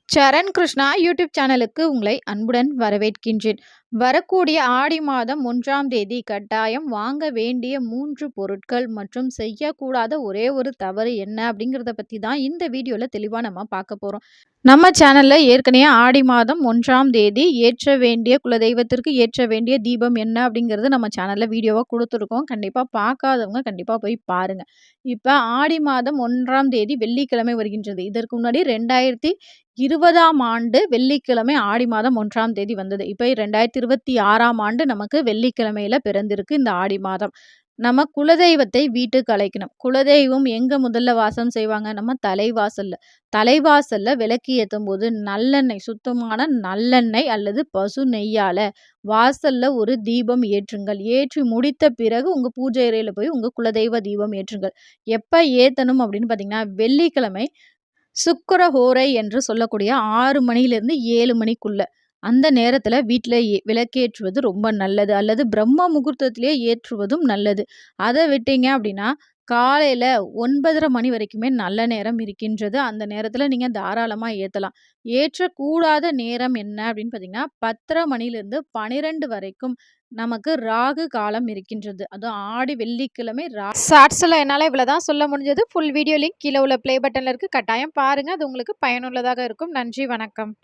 சரண் Krishna YouTube சேனலுக்கு உங்களை அன்புடன் வரவேற்கின்றேன். வரக்கூடிய ஆடி மாதம் 1ஆம் தேதி கட்டாயம் வாங்க வேண்டிய 3 பொருட்கள் மற்றும் செய்யக்கூடாத ஒரே ஒரு தவறு என்ன அப்படிங்கிறத பத்தி தான் இந்த வீடியோல தெளிவா நம்ம பார்க்க போறோம். நம்ம சேனல்ல ஏற்கனவே ஆடி மாதம் 1ஆம் தேதி ஏற்ற வேண்டிய குலதெய்வத்திற்கு ஏற்ற வேண்டிய தீபம் என்ன அப்படிங்கிறது நம்ம சேனல்ல வீடியோவா குடுத்துருக்கோம். கண்டிப்பா பார்க்காதவங்க கண்டிப்பா போய் பாருங்க. இப்ப ஆடி மாதம் 1ஆம் தேதி வெள்ளிக்கிழமை வருகின்றது. இதற்கு முன்னாடி 2020ஆம் ஆண்டு வெள்ளிக்கிழமை ஆடி மாதம் 1ஆம் தேதி வந்தது. இப்ப 2026ஆம் ஆண்டு நமக்கு வெள்ளிக்கிழமையில பிறந்திருக்கு இந்த ஆடி மாதம். நம்ம குலதெய்வத்தை வீட்டுக்கு அழைக்கணும். குலதெய்வம் எங்க முதல்ல வாசம் செய்வாங்க? நம்ம தலைவாசல்ல. தலைவாசல்ல விளக்கு ஏத்தும்போது நல்லெண்ணெய், சுத்தமான நல்லெண்ணெய் அல்லது பசு நெய்யால வாசல்ல ஒரு தீபம் ஏற்றுங்கள். ஏற்றி முடித்த பிறகு உங்க பூஜை அறையில போய் உங்க குலதெய்வ தீபம் ஏற்றுங்கள். எப்ப ஏத்தணும் அப்படின்னு பார்த்தீங்கன்னா, வெள்ளிக்கிழமை சுக்கிர ஹோரை என்று சொல்லக்கூடிய 6 மணியிலிருந்து 7 மணிக்குள்ள. அந்த நேரத்தில வீட்ல விளக்கேற்றுவது ரொம்ப நல்லது. அல்லது பிரம்ம முகூர்த்தத்திலேயே ஏற்றுவதும் நல்லது. அத விட்டீங்க அப்டின்னா, காலையில 9:30 மணி வரைக்குமே நல்ல நேரம் இருக்கின்றது. அந்த நேரத்தில நீங்க தாராளமா ஏத்தலாம். ஏற்றக்கூடாத நேரம் என்ன அப்டின்னு பார்த்தீங்கன்னா, 10:30 மணியிலிருந்து 12 வரைக்கும் நமக்கு ராகு காலம் இருக்கின்றது. அதுவும் ஆடி வெள்ளிக்கிழமை ஷார்ட்ஸ்ல என்னால இவ்வளோ தான் சொல்ல முடிஞ்சது. ஃபுல் வீடியோ லிங்க் கீழ உள்ள ப்ளே பட்டன்ல இருக்கு. கட்டாயம் பாருங்க. அது உங்களுக்கு பயனுள்ளதாக இருக்கும். நன்றி, வணக்கம்.